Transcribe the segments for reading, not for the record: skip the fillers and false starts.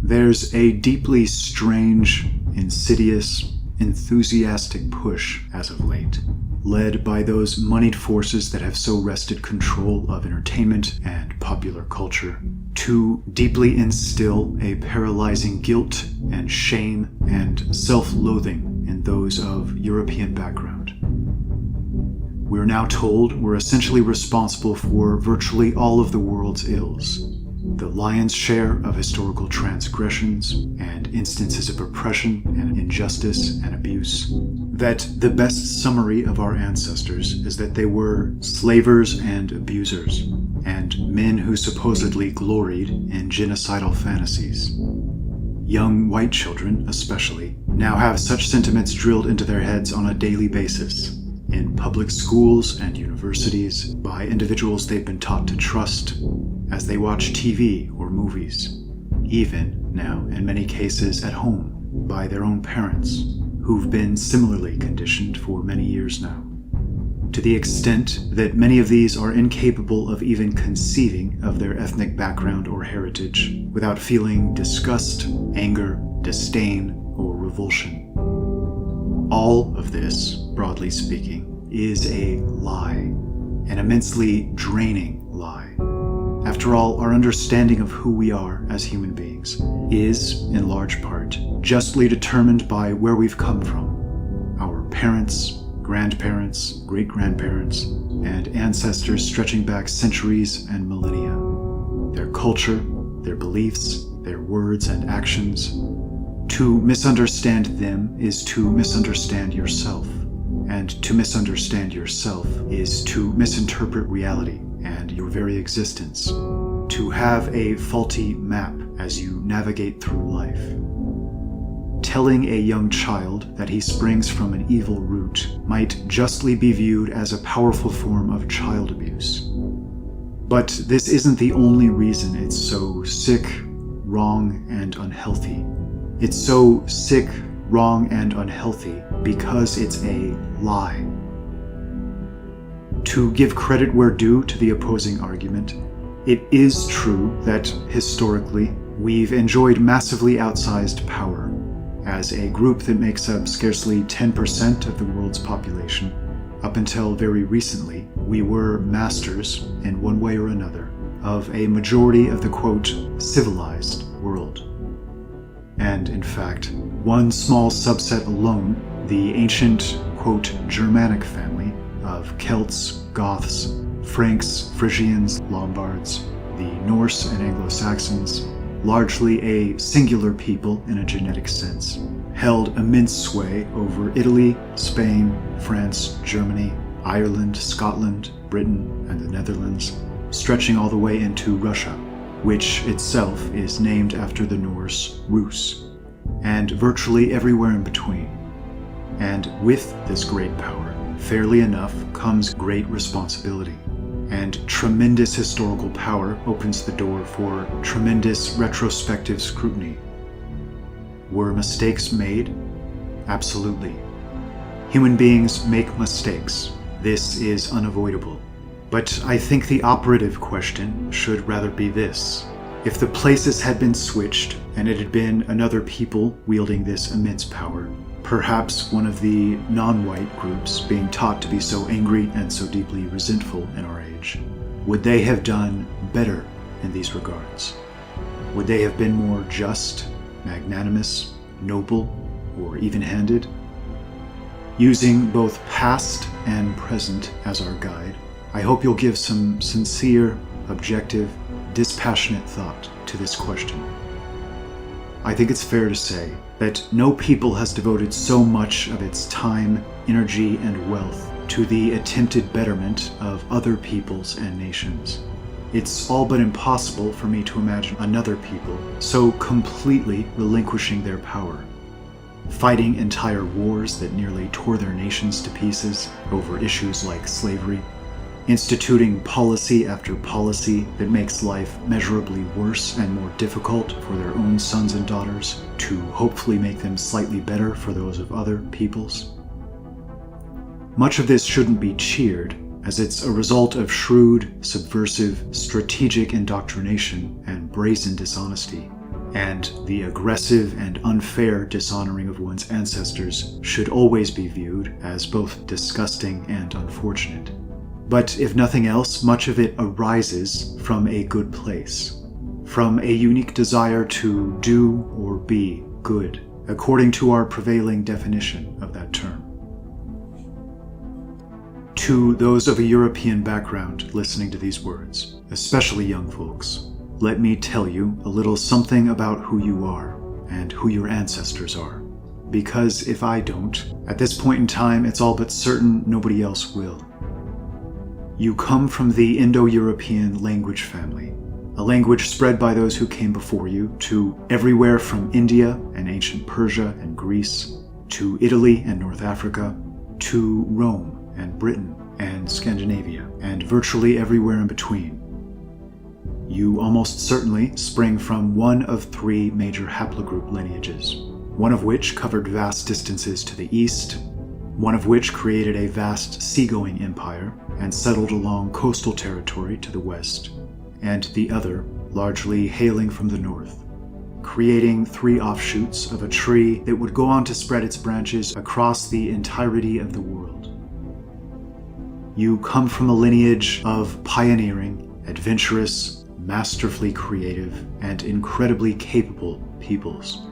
There's a deeply strange, insidious, enthusiastic push as of late, led by those moneyed forces that have so wrested control of entertainment and popular culture, to deeply instill a paralyzing guilt and shame and self-loathing in those of European background. We're now told we're essentially responsible for virtually all of the world's ills, the lion's share of historical transgressions and instances of oppression and injustice and abuse, that the best summary of our ancestors is that they were slavers and abusers, and men who supposedly gloried in genocidal fantasies. Young white children, especially, now have such sentiments drilled into their heads on a daily basis, in public schools and universities, by individuals they've been taught to trust, as they watch TV or movies, even now, in many cases, at home, by their own parents, who've been similarly conditioned for many years now. To the extent that many of these are incapable of even conceiving of their ethnic background or heritage without feeling disgust, anger, disdain, or revulsion. All of this, broadly speaking, is a lie, an immensely draining lie. After all, our understanding of who we are as human beings is, in large part, justly determined by where we've come from. Our parents, grandparents, great-grandparents, and ancestors stretching back centuries and millennia. Their culture, their beliefs, their words and actions. To misunderstand them is to misunderstand yourself, and to misunderstand yourself is to misinterpret reality and your very existence, to have a faulty map as you navigate through life. Telling a young child that he springs from an evil root might justly be viewed as a powerful form of child abuse. But this isn't the only reason it's so sick, wrong, and unhealthy. It's so sick, wrong, and unhealthy because it's a lie. To give credit where due to the opposing argument, it is true that, historically, we've enjoyed massively outsized power. As a group that makes up scarcely 10% of the world's population, up until very recently, we were masters, in one way or another, of a majority of the, quote, civilized world. And, in fact, one small subset alone, the ancient, quote, Germanic family of Celts, Goths, Franks, Frisians, Lombards, the Norse and Anglo-Saxons, largely a singular people in a genetic sense, held immense sway over Italy, Spain, France, Germany, Ireland, Scotland, Britain, and the Netherlands, stretching all the way into Russia, which itself is named after the Norse Rus, and virtually everywhere in between. And with this great power, fairly enough, comes great responsibility. And tremendous historical power opens the door for tremendous retrospective scrutiny. Were mistakes made? Absolutely. Human beings make mistakes. This is unavoidable. But I think the operative question should rather be this. If the places had been switched, and it had been another people wielding this immense power, perhaps one of the non-white groups being taught to be so angry and so deeply resentful in our age, would they have done better in these regards? Would they have been more just, magnanimous, noble, or even-handed? Using both past and present as our guide, I hope you'll give some sincere, objective, dispassionate thought to this question. I think it's fair to say that no people has devoted so much of its time, energy, and wealth to the attempted betterment of other peoples and nations. It's all but impossible for me to imagine another people so completely relinquishing their power, fighting entire wars that nearly tore their nations to pieces over issues like slavery, instituting policy after policy that makes life measurably worse and more difficult for their own sons and daughters, to hopefully make them slightly better for those of other peoples. Much of this shouldn't be cheered, as it's a result of shrewd, subversive, strategic indoctrination and brazen dishonesty. and the aggressive and unfair dishonoring of one's ancestors should always be viewed as both disgusting and unfortunate. But if nothing else, much of it arises from a good place, from a unique desire to do or be good, according to our prevailing definition of that term. To those of a European background listening to these words, especially young folks, let me tell you a little something about who you are and who your ancestors are. Because if I don't, at this point in time, it's all but certain nobody else will. You come from the Indo-European language family, a language spread by those who came before you to everywhere from India and ancient Persia and Greece, to Italy and North Africa, to Rome and Britain and Scandinavia, and virtually everywhere in between. You almost certainly spring from one of three major haplogroup lineages, one of which covered vast distances to the east, one of which created a vast seagoing empire and settled along coastal territory to the west, and the other largely hailing from the north, creating three offshoots of a tree that would go on to spread its branches across the entirety of the world. You come from a lineage of pioneering, adventurous, masterfully creative, and incredibly capable peoples,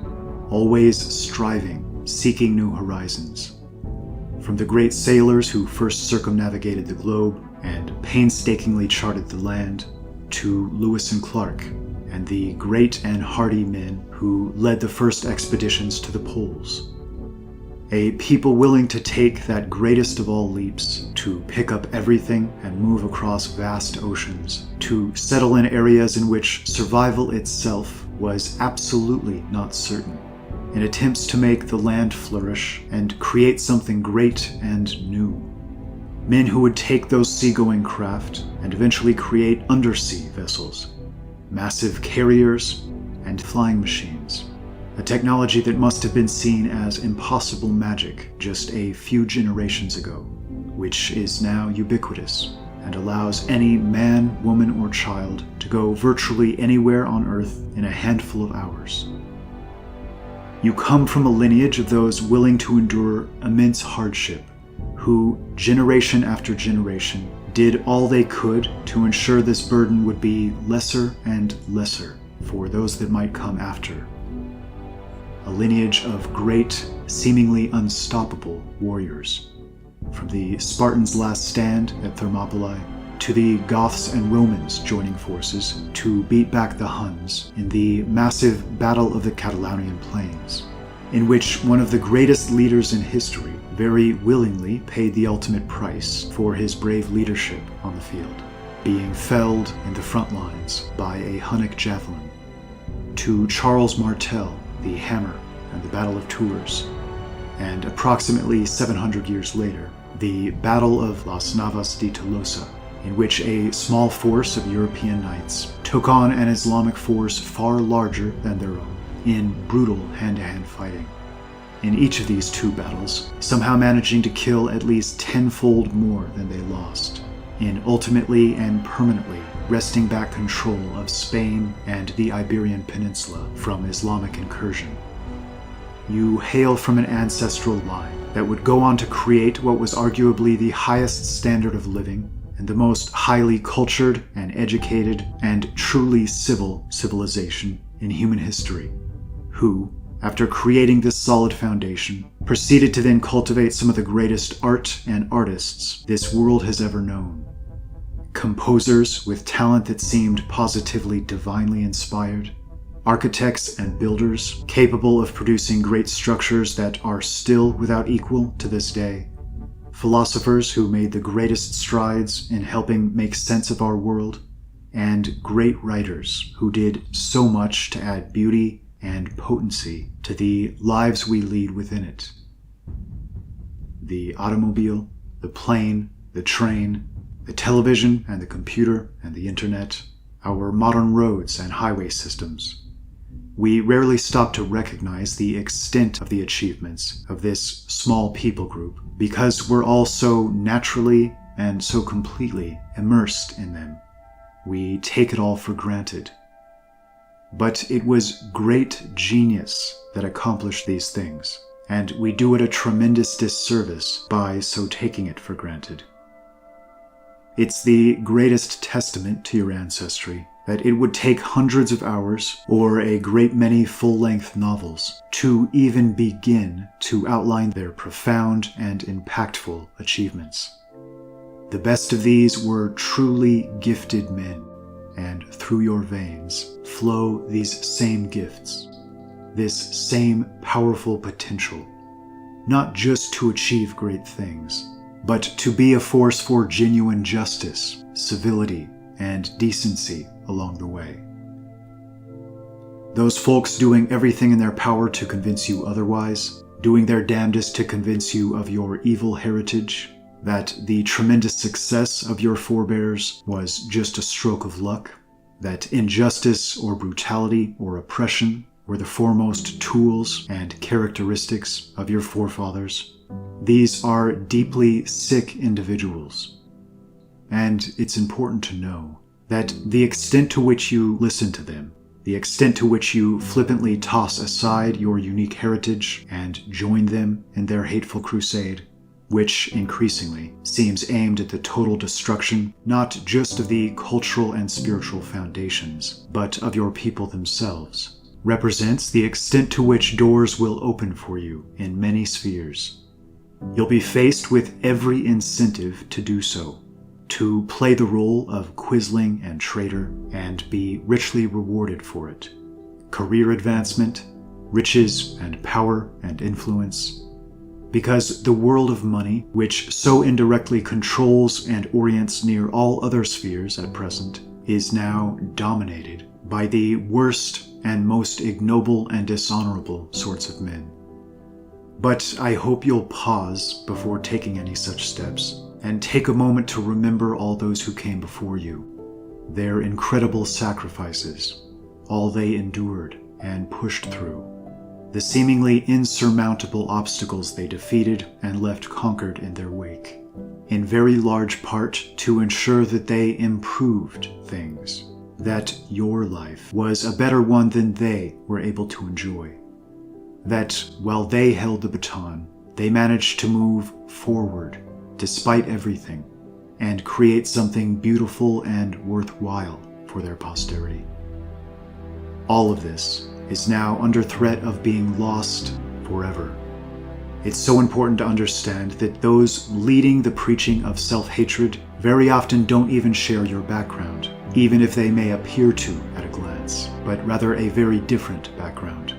always striving, seeking new horizons. From the great sailors who first circumnavigated the globe and painstakingly charted the land, to Lewis and Clark, and the great and hardy men who led the first expeditions to the poles. A people willing to take that greatest of all leaps, to pick up everything and move across vast oceans, to settle in areas in which survival itself was absolutely not certain, in attempts to make the land flourish and create something great and new. Men who would take those seagoing craft and eventually create undersea vessels, massive carriers, and flying machines. A technology that must have been seen as impossible magic just a few generations ago, which is now ubiquitous and allows any man, woman, or child to go virtually anywhere on Earth in a handful of hours. You come from a lineage of those willing to endure immense hardship, who, generation after generation, did all they could to ensure this burden would be lesser and lesser for those that might come after. A lineage of great, seemingly unstoppable warriors, from the Spartans' last stand at Thermopylae, to the Goths and Romans joining forces to beat back the Huns in the massive Battle of the Catalaunian Plains, in which one of the greatest leaders in history very willingly paid the ultimate price for his brave leadership on the field, being felled in the front lines by a Hunnic javelin, to Charles Martel, the Hammer, and the Battle of Tours, and approximately 700 years later, the Battle of Las Navas de Tolosa, in which a small force of European knights took on an Islamic force far larger than their own in brutal hand-to-hand fighting. In each of these two battles, somehow managing to kill at least tenfold more than they lost, in ultimately and permanently wresting back control of Spain and the Iberian Peninsula from Islamic incursion. You hail from an ancestral line that would go on to create what was arguably the highest standard of living and the most highly cultured and educated and truly civil civilization in human history, who, after creating this solid foundation, proceeded to then cultivate some of the greatest art and artists this world has ever known. Composers with talent that seemed positively divinely inspired, architects and builders capable of producing great structures that are still without equal to this day, philosophers who made the greatest strides in helping make sense of our world, and great writers who did so much to add beauty and potency to the lives we lead within it. The automobile, the plane, the train, the television and the computer and the internet, our modern roads and highway systems. We rarely stop to recognize the extent of the achievements of this small people group because we're all so naturally and so completely immersed in them. We take it all for granted. but it was great genius that accomplished these things, and we do it a tremendous disservice by so taking it for granted. It's the greatest testament to your ancestry that it would take hundreds of hours or a great many full-length novels to even begin to outline their profound and impactful achievements. The best of these were truly gifted men, and through your veins flow these same gifts, this same powerful potential, not just to achieve great things, but to be a force for genuine justice, civility, and decency along the way. Those folks doing everything in their power to convince you otherwise, doing their damnedest to convince you of your evil heritage, that the tremendous success of your forebears was just a stroke of luck, that injustice or brutality or oppression were the foremost tools and characteristics of your forefathers. These are deeply sick individuals. And it's important to know that the extent to which you listen to them, the extent to which you flippantly toss aside your unique heritage and join them in their hateful crusade, which increasingly seems aimed at the total destruction not just of the cultural and spiritual foundations, but of your people themselves, represents the extent to which doors will open for you in many spheres. You'll be faced with every incentive to do so, to play the role of quisling and traitor and be richly rewarded for it. Career advancement, riches and power and influence. Because the world of money, which so indirectly controls and orients near all other spheres at present, is now dominated by the worst and most ignoble and dishonorable sorts of men. But I hope you'll pause before taking any such steps, and take a moment to remember all those who came before you, their incredible sacrifices, all they endured and pushed through, the seemingly insurmountable obstacles they defeated and left conquered in their wake, in very large part to ensure that they improved things, that your life was a better one than they were able to enjoy, that while they held the baton, they managed to move forward despite everything, and create something beautiful and worthwhile for their posterity. All of this is now under threat of being lost forever. It's so important to understand that those leading the preaching of self-hatred very often don't even share your background, even if they may appear to at a glance, but rather a very different background.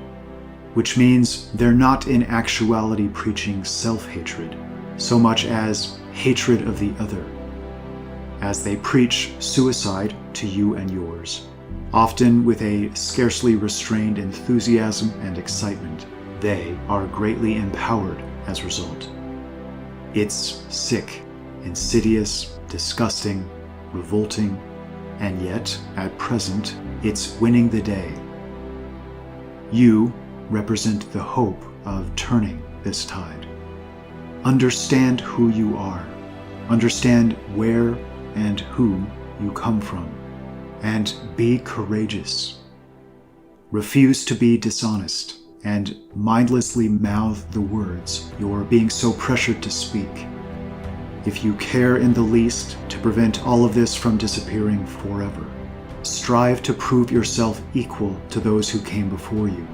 Which means they're not in actuality preaching self-hatred, so much as hatred of the other, as they preach suicide to you and yours, often with a scarcely restrained enthusiasm and excitement. They are greatly empowered as a result. It's sick, insidious, disgusting, revolting, and yet, at present, it's winning the day. You represent the hope of turning this tide. Understand who you are. Understand where and who you come from. And be courageous. Refuse to be dishonest and mindlessly mouth the words you're being so pressured to speak. If you care in the least to prevent all of this from disappearing forever, strive to prove yourself equal to those who came before you.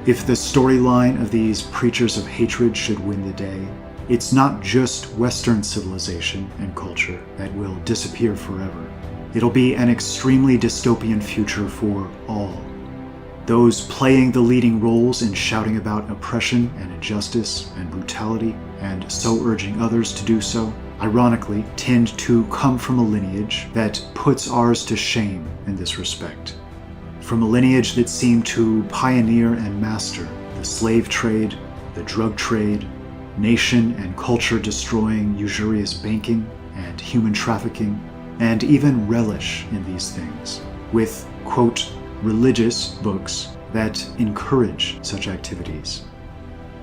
If the storyline of these preachers of hatred should win the day, it's not just Western civilization and culture that will disappear forever. It'll be an extremely dystopian future for all. Those playing the leading roles in shouting about oppression and injustice and brutality, and so urging others to do so, ironically tend to come from a lineage that puts ours to shame in this respect. From a lineage that seemed to pioneer and master the slave trade, the drug trade, nation and culture destroying usurious banking and human trafficking, and even relish in these things, with, quote, religious books that encourage such activities.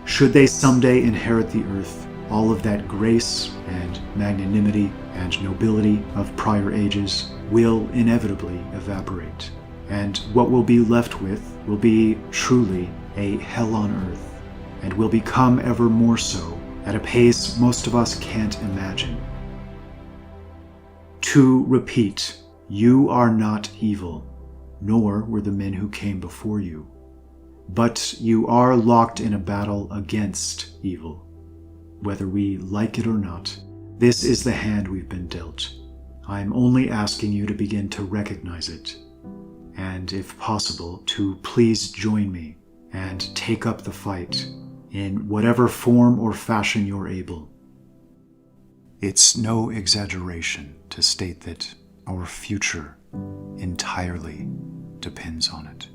Should they someday inherit the earth, all of that grace and magnanimity and nobility of prior ages will inevitably evaporate. And what we'll be left with will be truly a hell on earth, and will become ever more so at a pace most of us can't imagine. To repeat, you are not evil, nor were the men who came before you. But you are locked in a battle against evil. Whether we like it or not, this is the hand we've been dealt. I'm only asking you to begin to recognize it, and if possible, to please join me and take up the fight in whatever form or fashion you're able. It's no exaggeration to state that our future entirely depends on it.